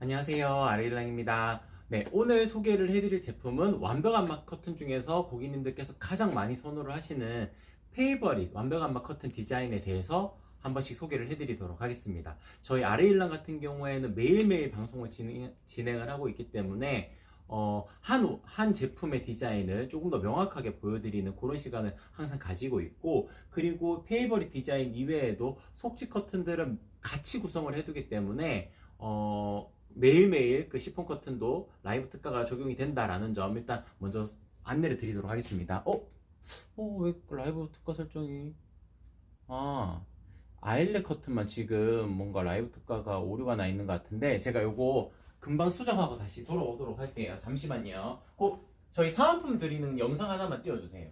안녕하세요, 아레일랑입니다. 네, 오늘 소개를 해드릴 제품은 완벽한 막 커튼 중에서 고객님들께서 가장 많이 선호를 하시는 페이버릿 완벽한 막 커튼 디자인에 대해서 한 번씩 소개를 해드리도록 하겠습니다. 저희 아레일랑 같은 경우에는 매일매일 방송을 진행을 하고 있기 때문에 한 제품의 디자인을 조금 더 명확하게 보여드리는 그런 시간을 항상 가지고 있고, 그리고 페이버릿 디자인 이외에도 속지 커튼들은 같이 구성을 해두기 때문에 매일매일 그 시폰 커튼도 라이브 특가가 적용이 된다라는 점 일단 먼저 안내를 드리도록 하겠습니다. 왜 라이브 특가 설정이 아일렛 커튼만 지금 뭔가 라이브 특가가 오류가 나 있는 것 같은데, 제가 요거 금방 수정하고 다시 돌아오도록 할게요. 잠시만요. 꼭 저희 사은품 드리는 영상 하나만 띄워주세요.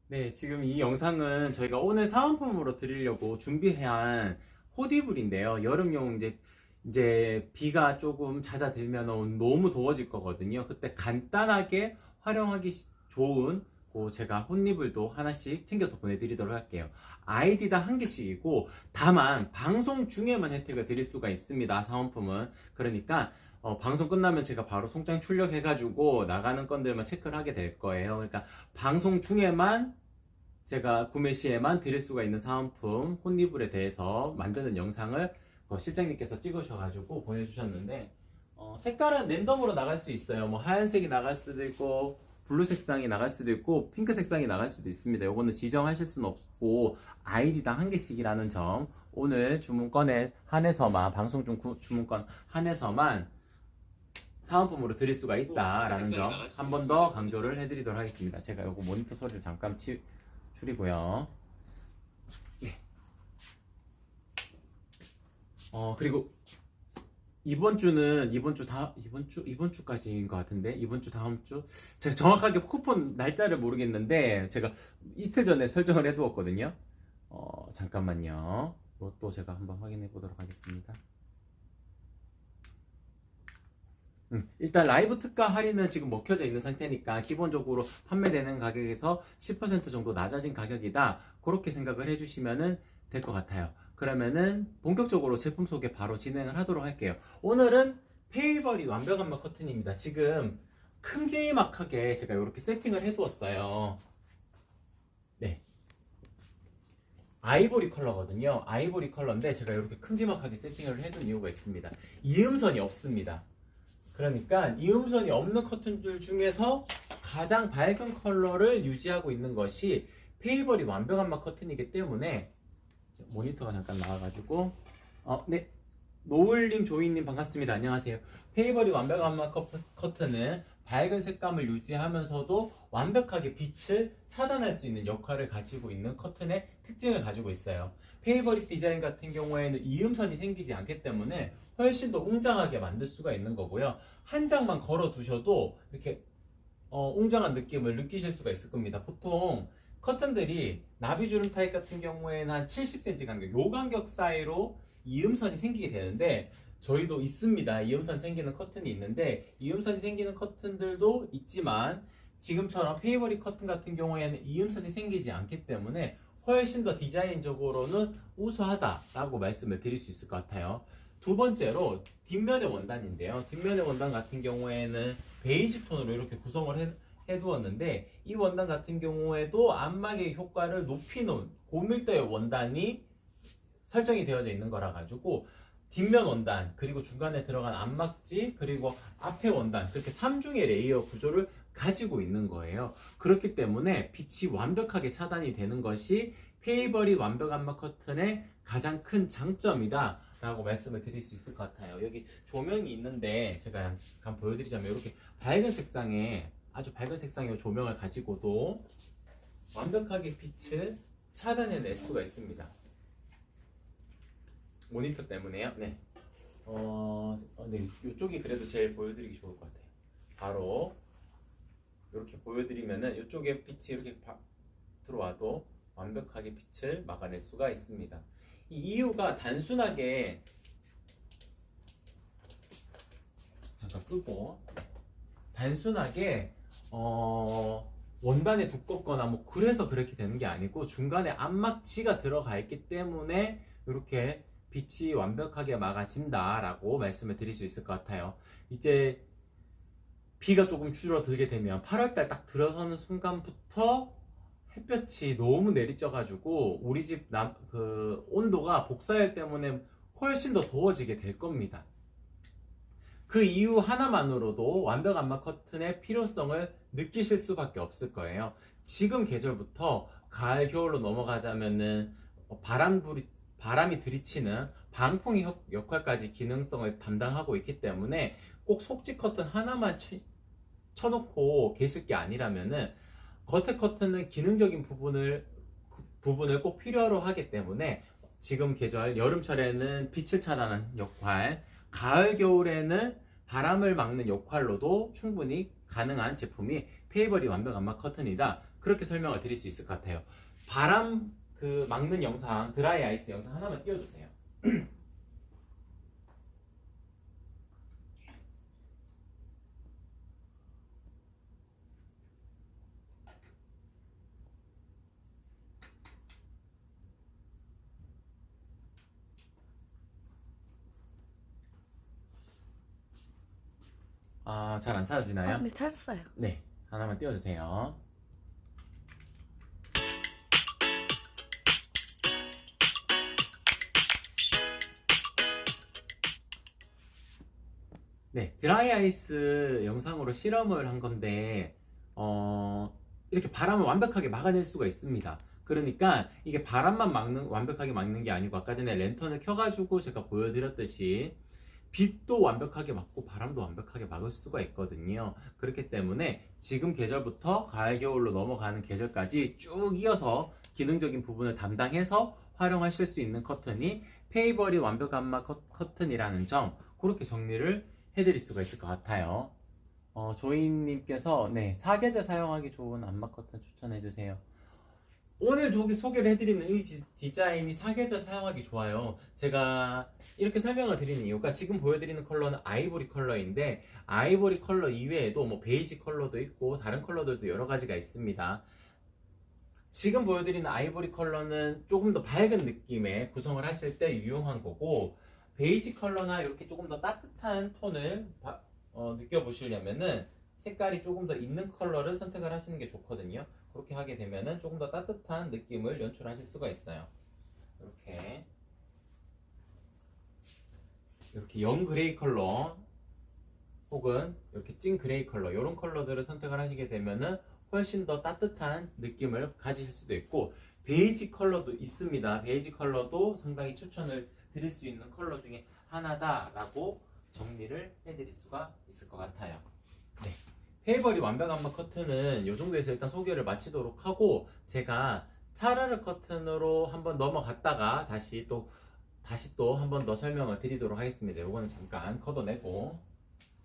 네, 지금 이 영상은 저희가 오늘 사은품으로 드리려고 준비한 호디블인데요. 여름용 이제 비가 조금 잦아들면 너무 더워질 거거든요. 그때 간단하게 활용하기 좋은 제가 혼니블도 하나씩 챙겨서 보내드리도록 할게요. 아이디당 한 개씩이고, 다만 방송 중에만 혜택을 드릴 수가 있습니다. 사은품은. 그러니까 방송 끝나면 제가 바로 송장 출력해가지고 나가는 건들만 체크를 하게 될 거예요. 그러니까 방송 중에만 제가 구매 시에만 드릴 수가 있는 사은품 혼니블에 대해서 만드는 영상을 실장님께서 찍으셔가지고 보내주셨는데, 색깔은 랜덤으로 나갈 수 있어요. 뭐 하얀색이 나갈 수도 있고, 블루 색상이 나갈 수도 있고, 핑크 색상이 나갈 수도 있습니다. 요거는 지정하실 수는 없고 아이디당 한 개씩이라는 점, 오늘 주문건에 한해서만, 방송 중 주문건 한해서만 사은품으로 드릴 수가 있다라는 점 한 번 더 강조를 해드리도록 하겠습니다. 제가 요거 모니터 소리를 잠깐 줄이고요. 예. 그리고 이번 주까지인 것 같은데, 이번 주 다음 주 제가 정확하게 쿠폰 날짜를 모르겠는데 제가 이틀 전에 설정을 해두었거든요. 잠깐만요. 이것도 제가 한번 확인해 보도록 하겠습니다. 일단 라이브 특가 할인은 지금 먹혀져 있는 상태니까 기본적으로 판매되는 가격에서 10% 정도 낮아진 가격이다, 그렇게 생각을 해주시면 될 것 같아요. 그러면은 본격적으로 제품 소개 바로 진행을 하도록 할게요. 오늘은 페이버릿 완벽한 막 커튼입니다. 지금 큼지막하게 제가 이렇게 세팅을 해두었어요. 네, 아이보리 컬러거든요. 아이보리 컬러인데 제가 이렇게 큼지막하게 세팅을 해둔 이유가 있습니다. 이음선이 없습니다. 그러니까 이음선이 없는 커튼들 중에서 가장 밝은 컬러를 유지하고 있는 것이 페이버릿 완벽한 막 커튼이기 때문에, 모니터가 잠깐 나와가지고 네, 노을님, 조이님 반갑습니다. 안녕하세요. 페이버릿 완벽한 막 커튼은 밝은 색감을 유지하면서도 완벽하게 빛을 차단할 수 있는 역할을 가지고 있는 커튼의 특징을 가지고 있어요. 페이버릿 디자인 같은 경우에는 이음선이 생기지 않기 때문에 훨씬 더 웅장하게 만들 수가 있는 거고요. 한 장만 걸어 두셔도 이렇게 웅장한 느낌을 느끼실 수가 있을 겁니다. 보통 커튼들이 나비주름 타입 같은 경우에는 한 70cm 간격, 요 간격 사이로 이음선이 생기게 되는데, 저희도 있습니다. 이음선 생기는 커튼이 있는데, 이음선이 생기는 커튼들도 있지만 지금처럼 페이버릿 커튼 같은 경우에는 이음선이 생기지 않기 때문에 훨씬 더 디자인적으로는 우수하다라고 말씀을 드릴 수 있을 것 같아요. 두 번째로 뒷면의 원단인데요. 뒷면의 원단 같은 경우에는 베이지 톤으로 이렇게 구성을 해두었는데, 이 원단 같은 경우에도 안마의 효과를 높이는 고밀도의 원단이 설정이 되어져 있는 거라 가지고 뒷면 원단, 그리고 중간에 들어간 안막지, 그리고 앞에 원단, 그렇게 3중의 레이어 구조를 가지고 있는 거예요. 그렇기 때문에 빛이 완벽하게 차단이 되는 것이 페이버릿 완벽 안막 커튼의 가장 큰 장점이다 라고 말씀을 드릴 수 있을 것 같아요. 여기 조명이 있는데 제가 잠깐 보여드리자면 이렇게 밝은 색상의 아주 밝은 색상의 조명을 가지고도 완벽하게 빛을 차단해낼 수가 있습니다. 모니터 때문에요. 네. 네. 이쪽이 그래도 제일 보여드리기 좋을 것 같아요. 바로 이렇게 보여드리면은 이쪽에 빛이 이렇게 들어와도 완벽하게 빛을 막아낼 수가 있습니다. 이 이유가 단순하게 잠깐 끄고 단순하게 원단이 두껍거나 뭐 그래서 그렇게 되는 게 아니고 중간에 안막지가 들어가 있기 때문에 이렇게 빛이 완벽하게 막아진다 라고 말씀을 드릴 수 있을 것 같아요. 이제 비가 조금 줄어들게 되면 8월달 딱 들어서는 순간부터 햇볕이 너무 내리쬐가지고 우리 집 온도가 복사열 때문에 훨씬 더 더워지게 될 겁니다. 그 이유 하나만으로도 완벽 안막 커튼의 필요성을 느끼실 수밖에 없을 거예요. 지금 계절부터 가을 겨울로 넘어가자면은 바람이 들이치는 방풍이 역할까지 기능성을 담당하고 있기 때문에 꼭 속지 커튼 하나만 쳐놓고 계실 게 아니라면은 겉에 커튼은 기능적인 부분을 꼭 필요로 하기 때문에 지금 계절 여름철에는 빛을 차단하는 역할, 가을 겨울에는 바람을 막는 역할로도 충분히 가능한 제품이 페이버릿 완벽 안막 커튼이다. 그렇게 설명을 드릴 수 있을 것 같아요. 바람 막는 영상, 드라이 아이스 영상 하나만 띄워주세요. 잘 안 찾아지나요? 네, 찾았어요. 네, 하나만 띄워주세요. 네, 드라이 아이스 영상으로 실험을 한 건데 이렇게 바람을 완벽하게 막아낼 수가 있습니다. 그러니까 이게 바람만 완벽하게 막는 게 아니고 아까 전에 랜턴을 켜가지고 제가 보여드렸듯이 빛도 완벽하게 막고 바람도 완벽하게 막을 수가 있거든요. 그렇기 때문에 지금 계절부터 가을 겨울로 넘어가는 계절까지 쭉 이어서 기능적인 부분을 담당해서 활용하실 수 있는 커튼이 페이버릿 완벽 안막 커튼이라는 점, 그렇게 정리를 해드릴 수가 있을 것 같아요. 조이님께서 네, 사계절 사용하기 좋은 안막 커튼 추천해주세요. 오늘 저기 소개를 해드리는 이 디자인이 사계절 사용하기 좋아요. 제가 이렇게 설명을 드리는 이유가 지금 보여드리는 컬러는 아이보리 컬러인데 아이보리 컬러 이외에도 뭐 베이지 컬러도 있고 다른 컬러들도 여러 가지가 있습니다. 지금 보여드리는 아이보리 컬러는 조금 더 밝은 느낌의 구성을 하실 때 유용한 거고, 베이지 컬러나 이렇게 조금 더 따뜻한 톤을 느껴보시려면은 색깔이 조금 더 있는 컬러를 선택을 하시는 게 좋거든요. 그렇게 하게 되면은 조금 더 따뜻한 느낌을 연출하실 수가 있어요. 이렇게 영 그레이 컬러 혹은 이렇게 찐 그레이 컬러, 이런 컬러들을 선택을 하시게 되면은 훨씬 더 따뜻한 느낌을 가지실 수도 있고, 베이지 컬러도 있습니다. 베이지 컬러도 상당히 추천을 드릴 수 있는 컬러 중에 하나다라고 정리를 해드릴 수가 있을 것 같아요. 네. 페이버릿 완벽 안막 커튼은 이 정도에서 일단 소개를 마치도록 하고, 제가 차라르 커튼으로 한번 넘어갔다가 다시 또 한 번 더 설명을 드리도록 하겠습니다. 이거는 잠깐 걷어내고,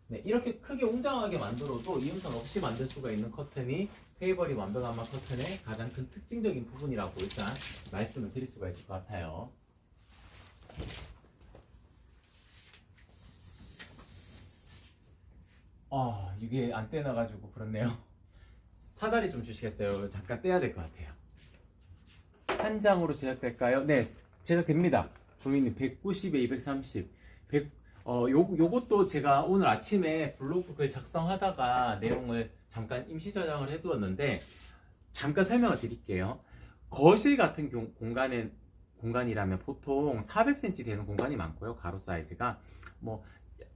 네, 이렇게 크게 웅장하게 만들어도 이음선 없이 만들 수가 있는 커튼이 페이버릿 완벽 안막 커튼의 가장 큰 특징적인 부분이라고 일단 말씀을 드릴 수가 있을 것 같아요. 이게 안 떼나가지고 그렇네요. 사다리 좀 주시겠어요? 잠깐 떼야 될 것 같아요. 한 장으로 제작될까요? 네, 제작됩니다. 종이님 190에 230. 요것도 제가 오늘 아침에 블로그 글 작성하다가 내용을 잠깐 임시 저장을 해두었는데 잠깐 설명을 드릴게요. 거실 같은 공간에 공간이라면 보통 400cm 되는 공간이 많고요. 가로 사이즈가 뭐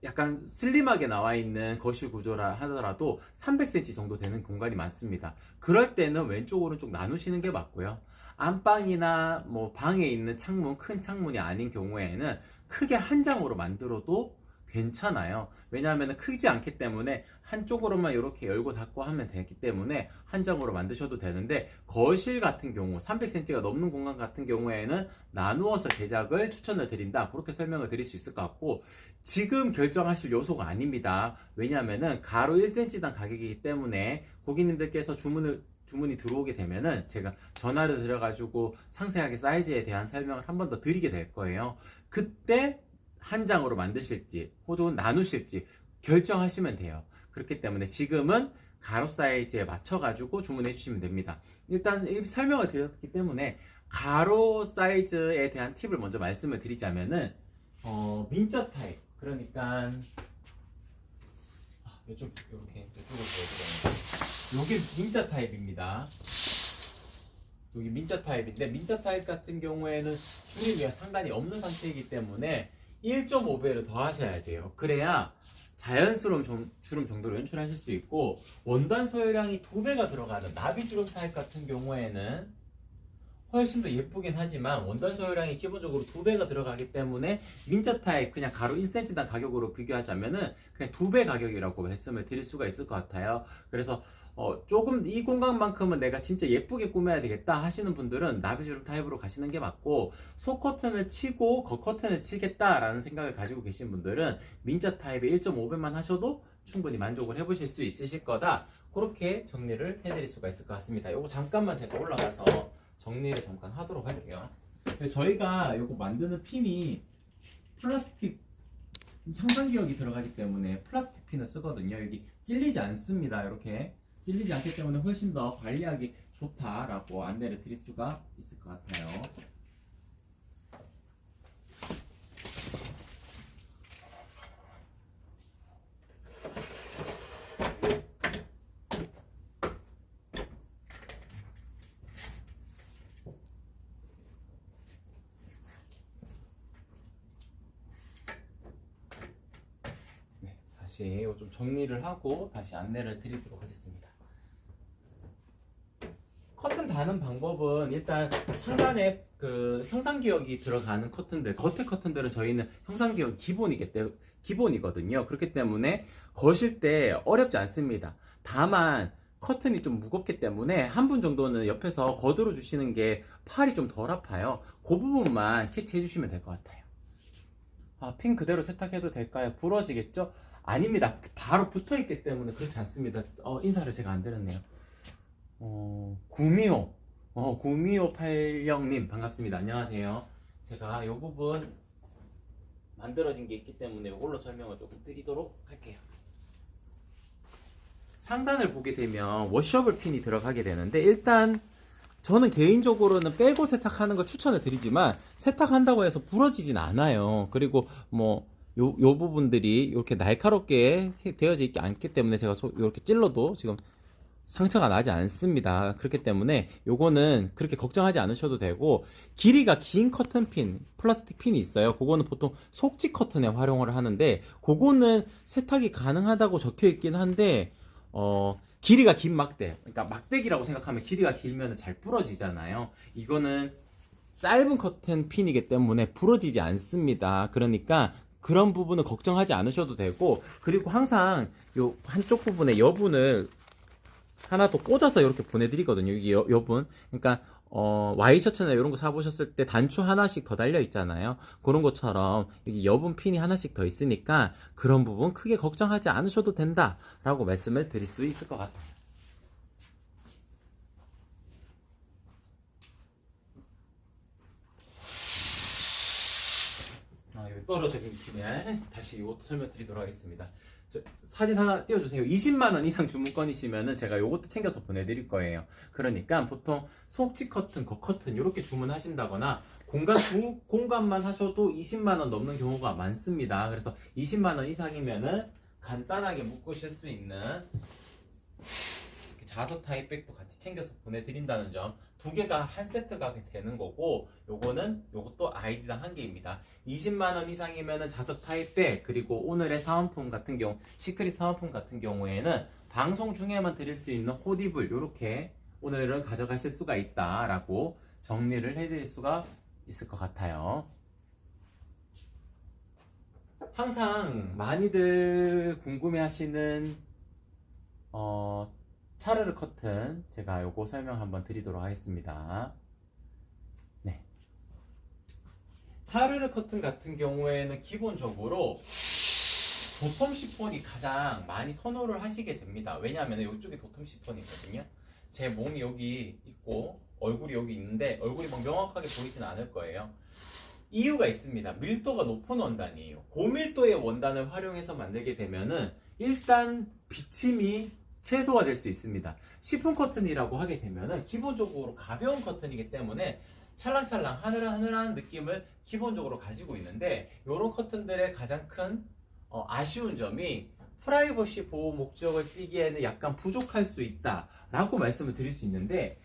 약간 슬림하게 나와 있는 거실 구조라 하더라도 300cm 정도 되는 공간이 많습니다. 그럴 때는 왼쪽 오른쪽 나누시는 게 맞고요. 안방이나 뭐 방에 있는 창문, 큰 창문이 아닌 경우에는 크게 한 장으로 만들어도 괜찮아요. 왜냐하면 크지 않기 때문에 한쪽으로만 이렇게 열고 닫고 하면 되기 때문에 한 장으로 만드셔도 되는데, 거실 같은 경우 300cm가 넘는 공간 같은 경우에는 나누어서 제작을 추천을 드린다, 그렇게 설명을 드릴 수 있을 것 같고, 지금 결정하실 요소가 아닙니다. 왜냐하면 가로 1cm당 가격이기 때문에 고객님들께서 주문이 들어오게 되면은 제가 전화를 드려가지고 상세하게 사이즈에 대한 설명을 한 번 더 드리게 될 거예요. 그때 한 장으로 만드실지 혹은 나누실지 결정하시면 돼요. 그렇기 때문에 지금은 가로 사이즈에 맞춰가지고 주문해 주시면 됩니다. 일단 설명을 드렸기 때문에 가로 사이즈에 대한 팁을 먼저 말씀을 드리자면은 민자 타입, 그러니까 이쪽으로 보여드렸는데 여기 민자 타입입니다. 여기 민자 타입인데, 민자 타입 같은 경우에는 주름이 상당히 없는 상태이기 때문에 1.5배를 더 하셔야 돼요. 그래야 자연스러운 주름 정도로 연출하실 수 있고, 원단 소요량이 2배가 들어가는 나비 주름 타입 같은 경우에는 훨씬 더 예쁘긴 하지만 원단 소요량이 기본적으로 2배가 들어가기 때문에 민자 타입 그냥 가로 1cm당 가격으로 비교하자면은 그냥 2배 가격이라고 말씀을 드릴 수가 있을 것 같아요. 그래서 조금 이 공간만큼은 내가 진짜 예쁘게 꾸며야 되겠다 하시는 분들은 나비주름 타입으로 가시는 게 맞고, 속 커튼을 치고 겉 커튼을 치겠다라는 생각을 가지고 계신 분들은 민자 타입의 1.5배만 하셔도 충분히 만족을 해보실 수 있으실 거다, 그렇게 정리를 해드릴 수가 있을 것 같습니다. 요거 잠깐만 제가 올라가서 정리를 잠깐 하도록 할게요. 저희가 요거 만드는 핀이 플라스틱 형상기억이 들어가기 때문에 플라스틱 핀을 쓰거든요. 여기 찔리지 않습니다. 이렇게 찔리지 않기 때문에 훨씬 더 관리하기 좋다라고 안내를 드릴 수가 있을 것 같아요. 네, 다시 좀 정리를 하고 다시 안내를 드리도록 하겠습니다. 커튼 다는 방법은 일단 상단에 그 형상기억이 들어가는 커튼들, 겉에 커튼들은 저희는 형상기억 기본이거든요. 그렇기 때문에 거실 때 어렵지 않습니다. 다만 커튼이 좀 무겁기 때문에 한 분 정도는 옆에서 거들어 주시는 게 팔이 좀 덜 아파요. 그 부분만 캐치해 주시면 될 것 같아요. 핀 그대로 세탁해도 될까요? 부러지겠죠? 아닙니다. 바로 붙어 있기 때문에 그렇지 않습니다. 인사를 제가 안 드렸네요. 구미호 8580님 반갑습니다. 안녕하세요. 제가 이 부분 만들어진 게 있기 때문에 이걸로 설명을 조금 드리도록 할게요. 상단을 보게 되면 워셔블 핀이 들어가게 되는데, 일단 저는 개인적으로는 빼고 세탁하는 걸 추천을 드리지만 세탁한다고 해서 부러지진 않아요. 그리고 뭐 요 부분들이 이렇게 날카롭게 되어져 있지 않기 때문에 제가 이렇게 찔러도 지금 상처가 나지 않습니다. 그렇기 때문에 요거는 그렇게 걱정하지 않으셔도 되고, 길이가 긴 커튼 핀, 플라스틱 핀이 있어요. 그거는 보통 속지 커튼에 활용을 하는데, 그거는 세탁이 가능하다고 적혀 있긴 한데, 길이가 긴 막대, 그러니까 막대기라고 생각하면 길이가 길면 잘 부러지잖아요. 이거는 짧은 커튼 핀이기 때문에 부러지지 않습니다. 그러니까 그런 부분은 걱정하지 않으셔도 되고, 그리고 항상 요 한쪽 부분에 여분을 하나 더 꽂아서 이렇게 보내드리거든요. 여기 여분. 그러니까 와이셔츠나 이런 거 사보셨을 때 단추 하나씩 더 달려 있잖아요. 그런 것처럼 여기 여분 핀이 하나씩 더 있으니까 그런 부분 크게 걱정하지 않으셔도 된다라고 말씀을 드릴 수 있을 것 같아요. 여기 떨어진 핀에 다시 이것도 설명드리도록 하겠습니다. 사진 하나 띄워주세요. 20만원 이상 주문권이시면은 제가 요것도 챙겨서 보내드릴 거예요. 그러니까 보통 속지 커튼, 겉 커튼 이렇게 주문하신다거나 두 공간만 하셔도 20만원 넘는 경우가 많습니다. 그래서 20만원 이상이면은 간단하게 묶으실 수 있는 자석 타입백도 같이 챙겨서 보내드린다는 점 두 개가 한 세트가 되는 거고, 요것도 아이디당 한 개입니다. 20만 원 이상이면은 자석 타입백, 그리고 오늘의 사은품 같은 경우, 시크릿 사은품 같은 경우에는 방송 중에만 드릴 수 있는 호디블, 요렇게 오늘은 가져가실 수가 있다라고 정리를 해드릴 수가 있을 것 같아요. 항상 많이들 궁금해하시는 차르르 커튼, 제가 요거 설명 한번 드리도록 하겠습니다. 네. 차르르 커튼 같은 경우에는 기본적으로 도톰 시폰이 가장 많이 선호를 하시게 됩니다. 왜냐하면 이쪽이 도톰 시폰이거든요. 제 몸이 여기 있고 얼굴이 여기 있는데 얼굴이 막 명확하게 보이진 않을 거예요. 이유가 있습니다. 밀도가 높은 원단이에요. 고밀도의 원단을 활용해서 만들게 되면은 일단 비침이 최소화될 수 있습니다. 시폰 커튼이라고 하게 되면은 기본적으로 가벼운 커튼이기 때문에 찰랑찰랑 하늘하늘한 느낌을 기본적으로 가지고 있는데, 이런 커튼들의 가장 큰 아쉬운 점이 프라이버시 보호 목적을 띠기에는 약간 부족할 수 있다라고 말씀을 드릴 수 있는데,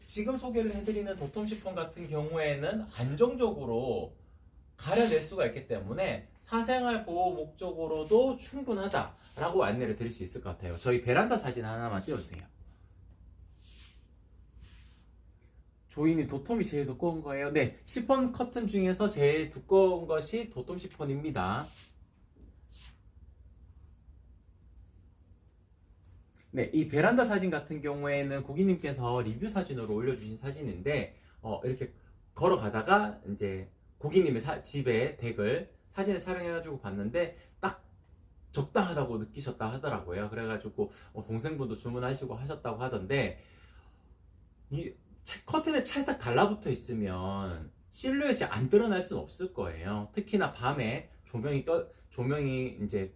지금 소개를 해드리는 도톰 시폰 같은 경우에는 안정적으로 가려낼 수가 있기 때문에 사생활 보호 목적으로도 충분하다라고 안내를 드릴 수 있을 것 같아요. 저희 베란다 사진 하나만 띄워주세요. 조이님, 도톰이 제일 두꺼운 거예요? 네, 시폰 커튼 중에서 제일 두꺼운 것이 도톰 시폰입니다. 네, 이 베란다 사진 같은 경우에는 고객님께서 리뷰 사진으로 올려주신 사진인데, 이렇게 걸어가다가 이제 고객님의 집에 댁을 사진을 촬영해가지고 봤는데 딱 적당하다고 느끼셨다 하더라고요. 그래가지고 동생분도 주문하시고 하셨다고 하던데, 이 커튼에 찰싹 달라붙어 있으면 실루엣이 안 드러날 수는 없을 거예요. 특히나 밤에 조명이 이제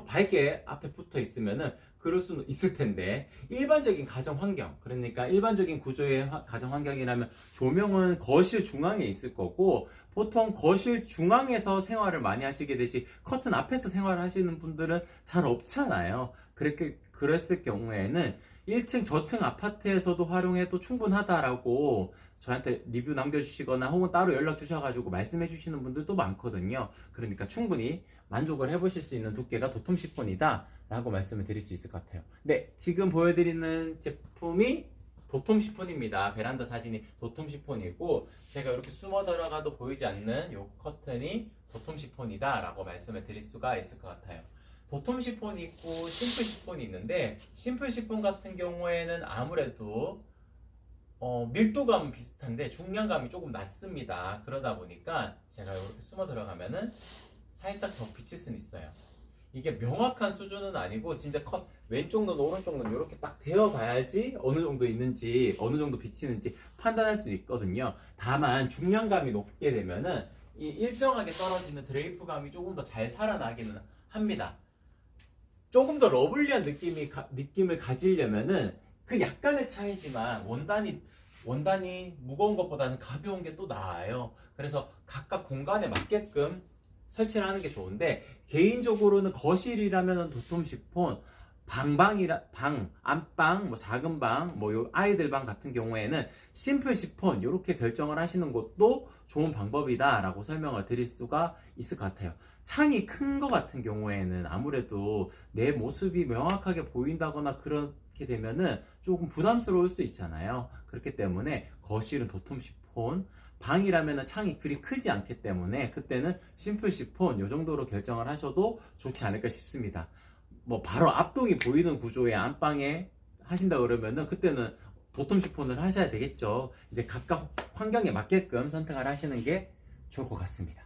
밝게 앞에 붙어 있으면은 그럴 수는 있을 텐데, 일반적인 가정 환경, 그러니까 일반적인 구조의 가정 환경이라면 조명은 거실 중앙에 있을 거고, 보통 거실 중앙에서 생활을 많이 하시게 되지 커튼 앞에서 생활을 하시는 분들은 잘 없잖아요. 그랬을 경우에는 1층 저층 아파트에서도 활용해도 충분하다라고 저한테 리뷰 남겨주시거나 혹은 따로 연락 주셔가지고 말씀해 주시는 분들도 많거든요. 그러니까 충분히 만족을 해보실 수 있는 두께가 도톰 시폰이다 라고 말씀을 드릴 수 있을 것 같아요. 네, 지금 보여드리는 제품이 도톰 시폰입니다. 베란다 사진이 도톰 시폰이고, 제가 이렇게 숨어 들어가도 보이지 않는 이 커튼이 도톰 시폰이다 라고 말씀을 드릴 수가 있을 것 같아요. 도톰 시폰이 있고 심플 시폰이 있는데, 심플 시폰 같은 경우에는 아무래도 밀도감은 비슷한데 중량감이 조금 낮습니다. 그러다 보니까 제가 이렇게 숨어 들어가면은 살짝 더 비칠 수는 있어요. 이게 명확한 수준은 아니고 진짜 왼쪽 눈 오른쪽 눈 이렇게 딱 대어 봐야지 어느 정도 있는지 어느 정도 비치는지 판단할 수 있거든요. 다만 중량감이 높게 되면은 이 일정하게 떨어지는 드레이프감이 조금 더 잘 살아나기는 합니다. 조금 더 러블리한 느낌을 가지려면은 그 약간의 차이지만 원단이 무거운 것보다는 가벼운 게 또 나아요. 그래서 각각 공간에 맞게끔 설치를 하는 게 좋은데, 개인적으로는 거실이라면 도톰 시폰, 안방, 뭐 작은 방, 요 아이들 방 같은 경우에는 심플 시폰 이렇게 결정을 하시는 것도 좋은 방법이다라고 설명을 드릴 수가 있을 것 같아요. 창이 큰 거 같은 경우에는 아무래도 내 모습이 명확하게 보인다거나 그렇게 되면은 조금 부담스러울 수 있잖아요. 그렇기 때문에 거실은 도톰 시폰, 방이라면 창이 그리 크지 않기 때문에 그때는 심플 시폰 요 정도로 결정을 하셔도 좋지 않을까 싶습니다. 뭐 바로 앞동이 보이는 구조의 안방에 하신다 그러면은 그때는 도톰 시폰을 하셔야 되겠죠. 이제 각각 환경에 맞게끔 선택을 하시는 게 좋을 것 같습니다.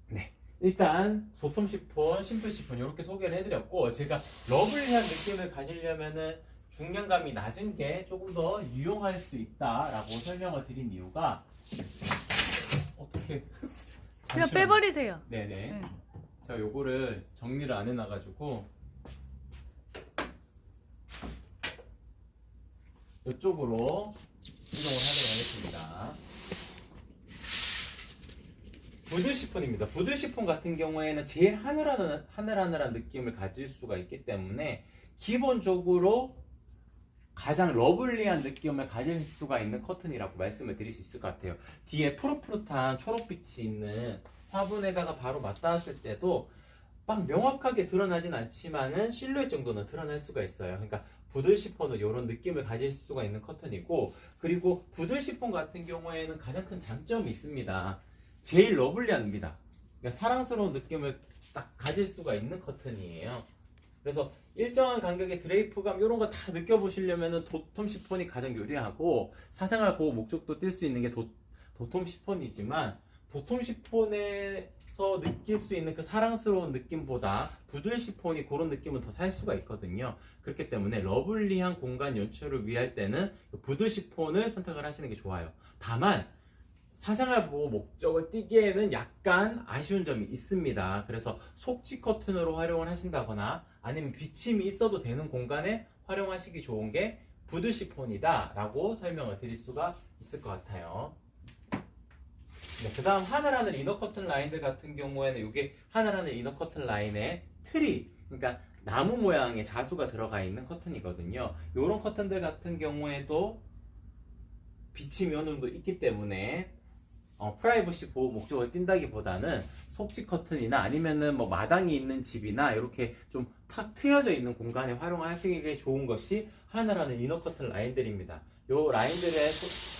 네, 일단 도톰 시폰, 심플 시폰 이렇게 소개를 해드렸고, 제가 러블리한 느낌을 가지려면은 중량감이 낮은 게 조금 더 유용할 수 있다라고 설명을 드린 이유가, 어떻게 그냥 빼버리세요. 네네. 네. 제가 요거를 정리를 안 해놔가지고 이쪽으로 이동을 하도록 하겠습니다. 부들 시폰입니다. 부들 시폰 같은 경우에는 제일 하늘하늘한 느낌을 가질 수가 있기 때문에 기본적으로 가장 러블리한 느낌을 가질 수가 있는 커튼이라고 말씀을 드릴 수 있을 것 같아요. 뒤에 푸릇푸릇한 초록빛이 있는 화분에다가 바로 맞닿았을 때도 막 명확하게 드러나진 않지만은 실루엣 정도는 드러날 수가 있어요. 그러니까 부들 시폰은 이런 느낌을 가질 수가 있는 커튼이고, 그리고 부들 시폰 같은 경우에는 가장 큰 장점이 있습니다. 제일 러블리합니다. 그러니까 사랑스러운 느낌을 딱 가질 수가 있는 커튼이에요. 그래서 일정한 간격의 드레이프감 이런 거 다 느껴보시려면은 도톰 시폰이 가장 유리하고, 사생활 보호 목적도 뛸 수 있는 게 도톰 시폰이지만, 도톰 시폰에서 느낄 수 있는 그 사랑스러운 느낌보다 부들 시폰이 그런 느낌은 더 살 수가 있거든요. 그렇기 때문에 러블리한 공간 연출을 위할 때는 부들 시폰을 선택을 하시는 게 좋아요. 다만 사생활 보호 목적을 띠기에는 약간 아쉬운 점이 있습니다. 그래서 속지 커튼으로 활용을 하신다거나 아니면 비침이 있어도 되는 공간에 활용하시기 좋은 게 부들 시폰이다 라고 설명을 드릴 수가 있을 것 같아요. 네, 그 다음 하늘하늘 이너 커튼 라인들 같은 경우에는 이게 하늘하늘 이너 커튼 라인의 트리, 그러니까 나무 모양의 자수가 들어가 있는 커튼이거든요. 이런 커튼들 같은 경우에도 비침이 어느 정도 있기 때문에 프라이버시 보호 목적을 띈다기보다는 속지 커튼이나 아니면은 뭐 마당이 있는 집이나 이렇게 좀 탁 트여져 있는 공간에 활용하시기에 좋은 것이 하늘하늘 이너 커튼 라인들입니다. 요 라인들의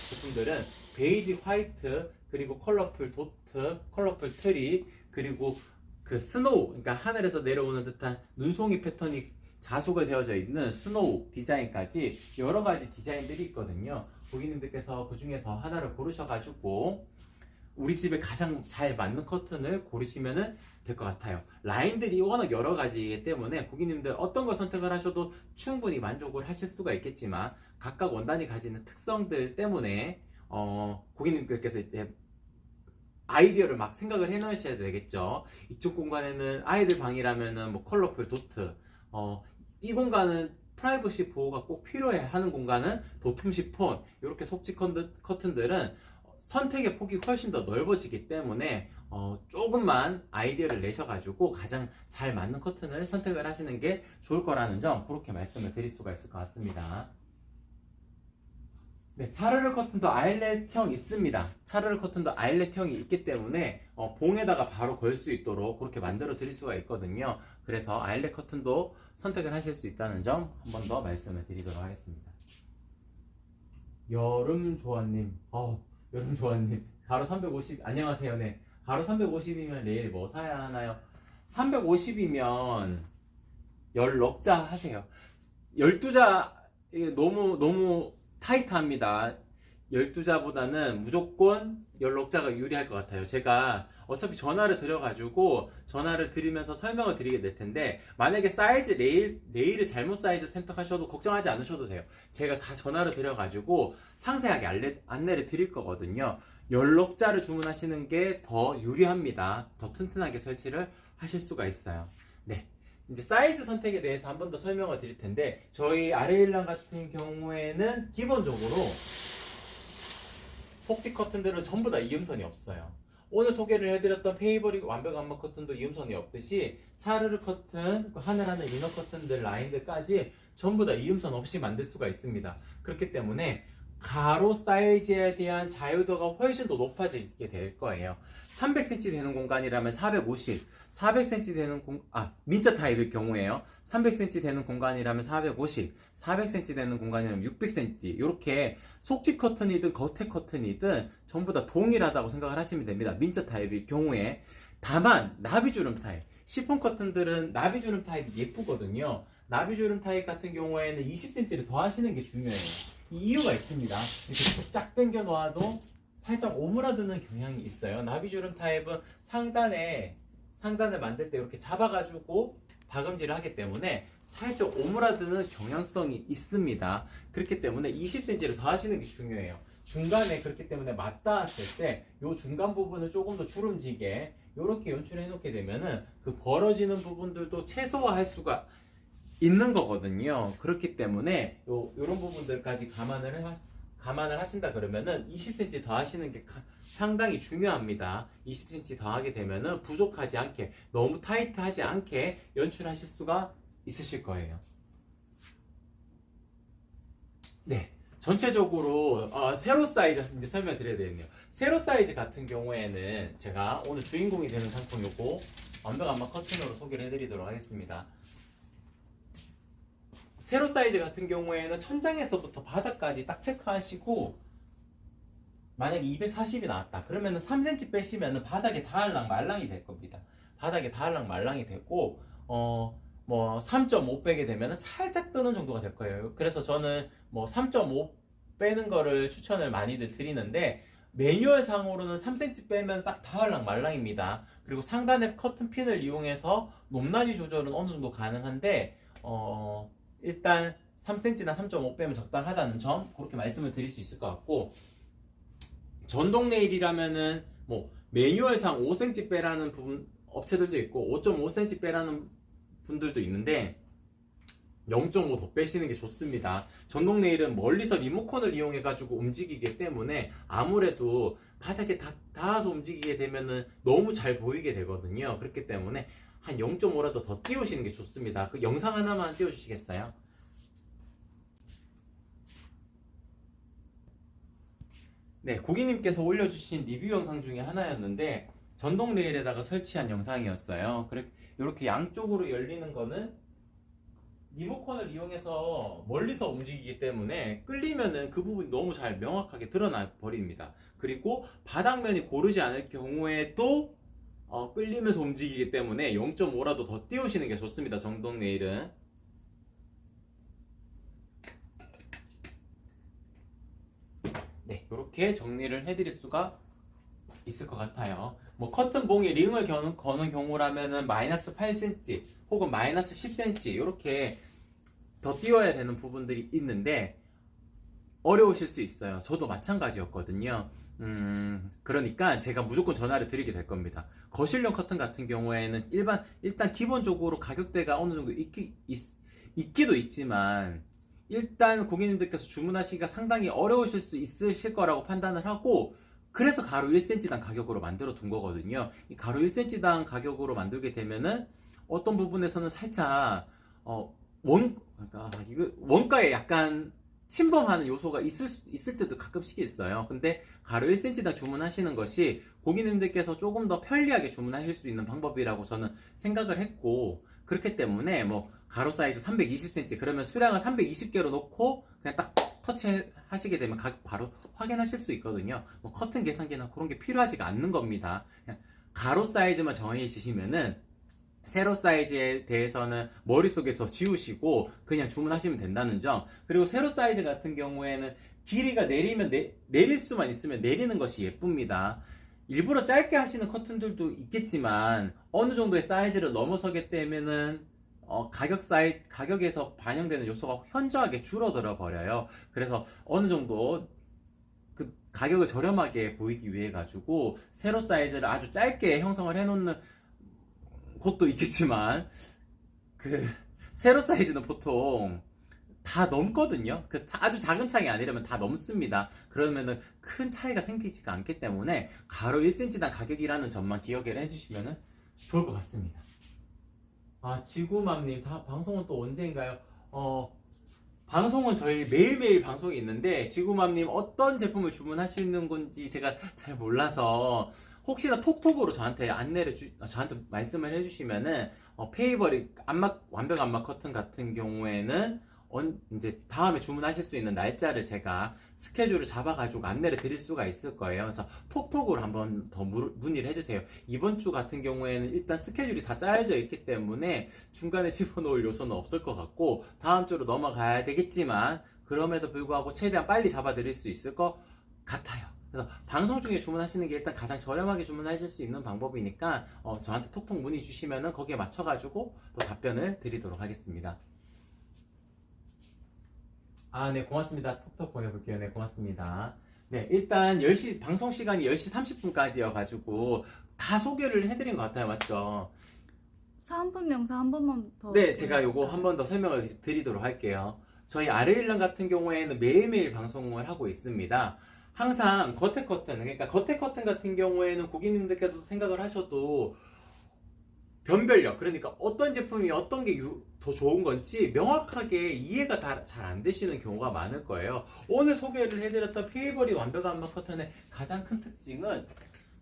제품들은 베이지 화이트, 그리고 컬러풀 도트, 컬러풀 트리, 그리고 그 스노우, 그러니까 하늘에서 내려오는 듯한 눈송이 패턴이 자수가 되어져 있는 스노우 디자인까지 여러 가지 디자인들이 있거든요. 고객님들께서 그 중에서 하나를 고르셔가지고 우리 집에 가장 잘 맞는 커튼을 고르시면 될 것 같아요. 라인들이 워낙 여러 가지이기 때문에 고객님들 어떤 걸 선택을 하셔도 충분히 만족을 하실 수가 있겠지만, 각각 원단이 가지는 특성들 때문에 고객님들께서 이제 아이디어를 막 생각을 해 놓으셔야 되겠죠. 이쪽 공간에는 아이들 방이라면은 뭐 컬러풀 도트, 이 공간은 프라이버시 보호가 꼭 필요해 하는 공간은 도톰 시폰, 이렇게 속지 커튼들은 선택의 폭이 훨씬 더 넓어지기 때문에 조금만 아이디어를 내셔가지고 가장 잘 맞는 커튼을 선택을 하시는 게 좋을 거라는 점, 그렇게 말씀을 드릴 수가 있을 것 같습니다. 네, 차르르 커튼도 아일렛형 있습니다. 차르르 커튼도 아일렛형이 있기 때문에 봉에다가 바로 걸 수 있도록 그렇게 만들어 드릴 수가 있거든요. 그래서 아일렛 커튼도 선택을 하실 수 있다는 점 한 번 더 말씀을 드리도록 하겠습니다. 여름조아님, 여름조아님, 가로 350, 안녕하세요. 네, 가로 350이면 내일 뭐 사야 하나요? 350이면 16자 하세요. 12자 너무 타이트합니다. 12자보다는 무조건 16자가 유리할 것 같아요. 제가 어차피 전화를 드려가지고 전화를 드리면서 설명을 드리게 될 텐데, 만약에 사이즈 레일을 잘못 사이즈 선택하셔도 걱정하지 않으셔도 돼요. 제가 다 전화를 드려가지고 상세하게 안내를 드릴 거거든요. 16자를 주문하시는 게 더 유리합니다. 더 튼튼하게 설치를 하실 수가 있어요. 네. 이제 사이즈 선택에 대해서 한 번 더 설명을 드릴 텐데, 저희 아레일랑 같은 경우에는 기본적으로 속지 커튼들은 전부 다 이음선이 없어요. 오늘 소개를 해드렸던 페이버리 완벽 암막 커튼도 이음선이 없듯이 차르르 커튼, 하늘하늘 이너 커튼들 라인들까지 전부 다 이음선 없이 만들 수가 있습니다. 그렇기 때문에 가로 사이즈에 대한 자유도가 훨씬 더 높아지게 될 거예요. 300cm 되는 공간이라면 450, 400cm 되는 민자 타입일 경우에요. 300cm 되는 공간이라면 450, 400cm 되는 공간이라면 600cm, 이렇게 속지 커튼이든 겉에 커튼이든 전부 다 동일하다고 생각을 하시면 됩니다. 민자 타입일 경우에. 다만 나비주름 타입, 시폰 커튼들은 나비주름 타입이 예쁘거든요. 나비주름 타입 같은 경우에는 20cm를 더 하시는 게 중요해요. 이유가 있습니다. 이렇게 쫙 당겨 놓아도 살짝 오므라드는 경향이 있어요. 나비주름 타입은 상단을 만들 때 이렇게 잡아가지고 박음질을 하기 때문에 살짝 오므라드는 경향성이 있습니다. 그렇기 때문에 20cm를 더 하시는 게 중요해요. 중간에 그렇기 때문에 맞닿았을 때 이 중간 부분을 조금 더 주름지게 이렇게 연출해 놓게 되면은 그 벌어지는 부분들도 최소화할 수가 있는 거거든요. 그렇기 때문에 요런 부분들까지 감안을 하신다 그러면은 20cm 더 하시는 게 상당히 중요합니다. 20cm 더 하게 되면은 부족하지 않게, 너무 타이트하지 않게 연출하실 수가 있으실 거예요. 네, 전체적으로 세로 사이즈 이제 설명드려야 되겠네요. 세로 사이즈 같은 경우에는 제가 오늘 주인공이 되는 상품 요거 완벽안마 커튼으로 소개를 해드리도록 하겠습니다. 세로 사이즈 같은 경우에는 천장에서부터 바닥까지 딱 체크하시고, 만약에 240이 나왔다 그러면은 3cm 빼시면은 바닥에 닿을랑 말랑이 될 겁니다. 바닥에 닿을랑 말랑이 되고, 뭐 3.5 빼게 되면은 살짝 뜨는 정도가 될 거예요. 그래서 저는 뭐 3.5 빼는 거를 추천을 많이들 드리는데, 매뉴얼 상으로는 3cm 빼면 딱 닿을랑 말랑입니다. 그리고 상단에 커튼 핀을 이용해서 높낮이 조절은 어느 정도 가능한데, 일단 3cm나 3.5 빼면 적당하다는 점, 그렇게 말씀을 드릴 수 있을 것 같고, 전동 네일이라면은 뭐 매뉴얼상 5cm 빼라는 부분 업체들도 있고 5.5cm 빼라는 분들도 있는데 0.5 더 빼시는 게 좋습니다. 전동 네일은 멀리서 리모컨을 이용해 가지고 움직이기 때문에 아무래도 바닥에 닿아서 움직이게 되면은 너무 잘 보이게 되거든요. 그렇기 때문에 한 0.5라도 더 띄우시는 게 좋습니다. 그 영상 하나만 띄워주시겠어요? 네, 고객님께서 올려주신 리뷰 영상 중에 하나였는데 전동 레일에다가 설치한 영상이었어요. 이렇게 양쪽으로 열리는 거는 리모컨을 이용해서 멀리서 움직이기 때문에 끌리면은 그 부분이 너무 잘 명확하게 드러나 버립니다. 그리고 바닥면이 고르지 않을 경우에도 끌리면서 움직이기 때문에 0.5라도 더 띄우시는 게 좋습니다. 전동 레일은. 네, 이렇게 정리를 해드릴 수가 있을 것 같아요. 뭐 커튼 봉에 링을 거는 경우라면은 마이너스 8cm 혹은 마이너스 10cm 이렇게 더 띄워야 되는 부분들이 있는데 어려우실 수 있어요. 저도 마찬가지였거든요. 그러니까 제가 무조건 전화를 드리게 될 겁니다. 거실용 커튼 같은 경우에는 일단 기본적으로 가격대가 어느 정도 있기도 있지만 일단 고객님들께서 주문하시기가 상당히 어려우실 수 있으실 거라고 판단을 하고, 그래서 가로 1cm당 가격으로 만들어 둔 거거든요. 이 가로 1cm당 가격으로 만들게 되면은 어떤 부분에서는 살짝 원가에 약간 침범하는 요소가 있을 때도 가끔씩 있어요. 근데 가로 1cm당 주문하시는 것이 고객님들께서 조금 더 편리하게 주문하실 수 있는 방법이라고 저는 생각을 했고, 그렇기 때문에 뭐 가로 사이즈 320cm 그러면 수량을 320개로 놓고 그냥 딱 터치하시게 되면 가격 바로 확인하실 수 있거든요. 뭐 커튼 계산기나 그런 게 필요하지가 않는 겁니다. 그냥 가로 사이즈만 정해지시면은 세로 사이즈에 대해서는 머릿속에서 지우시고 그냥 주문하시면 된다는 점. 그리고 세로 사이즈 같은 경우에는 길이가 내릴 수만 있으면 내리는 것이 예쁩니다. 일부러 짧게 하시는 커튼들도 있겠지만 어느 정도의 사이즈를 넘어서게 되면은 가격에서 반영되는 요소가 현저하게 줄어들어 버려요. 그래서 어느 정도 그 가격을 저렴하게 보이기 위해 가지고 세로 사이즈를 아주 짧게 형성을 해놓는 곳도 있겠지만 그 세로 사이즈는 보통 다 넘거든요. 그 아주 작은 창이 아니라면 다 넘습니다. 그러면은 큰 차이가 생기지가 않기 때문에 가로 1cm당 가격이라는 점만 기억을 해주시면 좋을 것 같습니다. 지구맘님, 방송은 또 언제인가요? 방송은 저희 매일매일 방송이 있는데 지구맘님 어떤 제품을 주문하시는 건지 제가 잘 몰라서 혹시나 톡톡으로 저한테 저한테 말씀을 해주시면은 페이버리 완벽 안마 커튼 같은 경우에는 이제 다음에 주문하실 수 있는 날짜를 제가 스케줄을 잡아가지고 안내를 드릴 수가 있을 거예요. 그래서 톡톡으로 한번 더 문의를 해주세요. 이번 주 같은 경우에는 일단 스케줄이 다 짜여져 있기 때문에 중간에 집어넣을 요소는 없을 것 같고 다음 주로 넘어가야 되겠지만 그럼에도 불구하고 최대한 빨리 잡아드릴 수 있을 것 같아요. 그래서 방송 중에 주문하시는 게 일단 가장 저렴하게 주문하실 수 있는 방법이니까 저한테 톡톡 문의 주시면은 거기에 맞춰가지고 또 답변을 드리도록 하겠습니다. 네, 고맙습니다. 톡톡 보내볼게요. 네, 고맙습니다. 네, 일단 10시, 방송 시간이 10시 30분까지여가지고 다 소개를 해드린 것 같아요. 맞죠? 사은품 영상 한 번만 더. 네, 제가 요거 한 번 더 설명을 드리도록 할게요. 저희 아르일랑 같은 경우에는 매일매일 방송을 하고 있습니다. 항상 겉에 커튼, 그러니까 겉에 커튼 같은 경우에는 고객님들께서 생각을 하셔도 변별력, 그러니까 어떤 제품이 어떤 게 더 좋은 건지 명확하게 이해가 잘 안 되시는 경우가 많을 거예요. 오늘 소개를 해드렸던 페이버릿 완벽한 암막 커튼의 가장 큰 특징은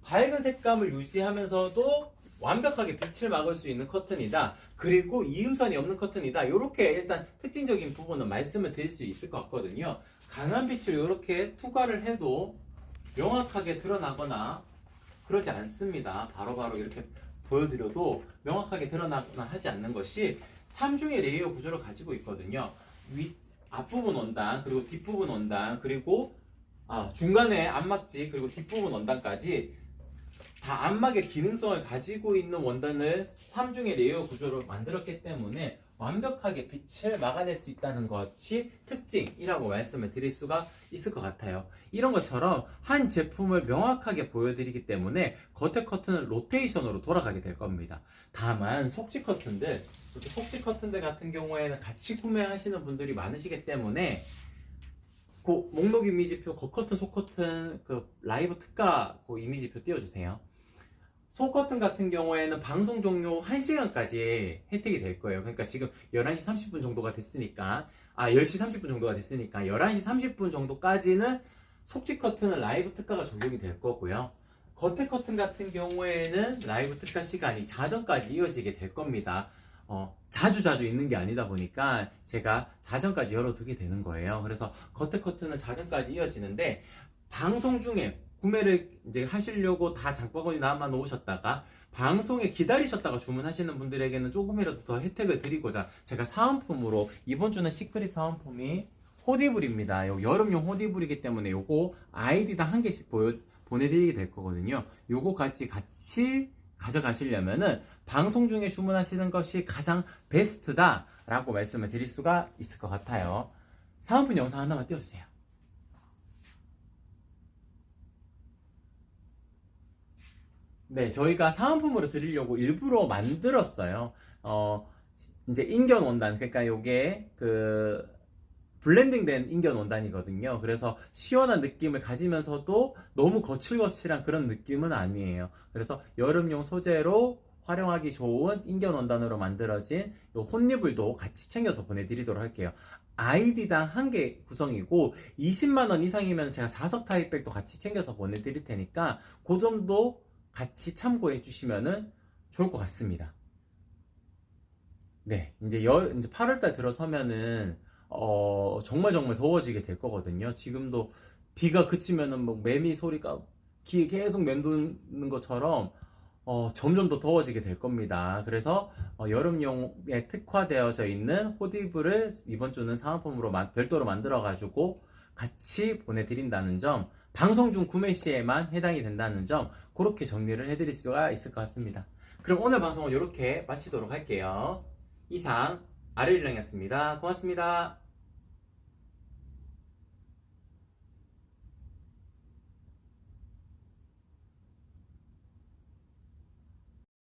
밝은 색감을 유지하면서도 완벽하게 빛을 막을 수 있는 커튼이다. 그리고 이음선이 없는 커튼이다. 이렇게 일단 특징적인 부분은 말씀을 드릴 수 있을 것 같거든요. 강한 빛을 이렇게 투과를 해도 명확하게 드러나거나 그러지 않습니다. 바로바로 이렇게 보여드려도 명확하게 드러나거나 하지 않는 것이 3중의 레이어 구조를 가지고 있거든요. 앞부분 원단, 그리고 뒷부분 원단, 그리고 중간에 안막지, 그리고 뒷부분 원단까지 다 안막의 기능성을 가지고 있는 원단을 3중의 레이어 구조로 만들었기 때문에 완벽하게 빛을 막아낼 수 있다는 것이 특징이라고 말씀을 드릴 수가 있을 것 같아요. 이런 것처럼 한 제품을 명확하게 보여드리기 때문에 겉에 커튼은 로테이션으로 돌아가게 될 겁니다. 다만 속지 커튼들, 이렇게 속지 커튼들 같은 경우에는 같이 구매하시는 분들이 많으시기 때문에 그 목록 이미지표, 겉커튼, 속커튼, 그 라이브 특가 그 이미지표 띄워주세요. 속커튼 같은 경우에는 방송 종료 1시간까지 혜택이 될 거예요. 그러니까 지금 11시 30분 정도가 됐으니까, 10시 30분 정도가 됐으니까 11시 30분 정도까지는 속지 커튼은 라이브 특가가 적용이 될 거고요. 겉에 커튼 같은 경우에는 라이브 특가 시간이 자정까지 이어지게 될 겁니다. 자주 있는 게 아니다 보니까 제가 자정까지 열어두게 되는 거예요. 그래서 겉에 커튼은 자정까지 이어지는데, 방송 중에 구매를 이제 하시려고 다 장바구니 남아 놓으셨다가 방송에 기다리셨다가 주문하시는 분들에게는 조금이라도 더 혜택을 드리고자 제가 사은품으로, 이번 주는 시크릿 사은품이 호디블입니다. 여름용 호디블이기 때문에 요거 아이디당 한 개씩 보내드리게 될 거거든요. 요거 같이 가져가시려면은 방송 중에 주문하시는 것이 가장 베스트다 라고 말씀을 드릴 수가 있을 것 같아요. 사은품 영상 하나만 띄워주세요. 네, 저희가 사은품으로 드리려고 일부러 만들었어요. 이제 인견 원단, 그러니까 요게 블렌딩된 인견 원단이거든요. 그래서 시원한 느낌을 가지면서도 너무 거칠거칠한 그런 느낌은 아니에요. 그래서 여름용 소재로 활용하기 좋은 인견 원단으로 만들어진 요 혼니블도 같이 챙겨서 보내드리도록 할게요. 아이디당 한 개 구성이고 20만원 이상이면 제가 자석 타입백도 같이 챙겨서 보내드릴 테니까 그 점도 같이 참고해 주시면 좋을 것 같습니다. 네, 이제 8월달 들어서면은 정말 더워지게 될 거거든요. 지금도 비가 그치면은 뭐 매미 소리가 귀에 계속 맴도는 것처럼 점점 더 더워지게 될 겁니다. 그래서 여름용에 특화되어져 있는 호디블을 이번 주는 사은품으로 별도로 만들어 가지고 같이 보내드린다는 점, 방송 중 구매 시에만 해당이 된다는 점, 그렇게 정리를 해드릴 수가 있을 것 같습니다. 그럼 오늘 방송은 이렇게 마치도록 할게요. 이상 아르일랑이었습니다. 고맙습니다.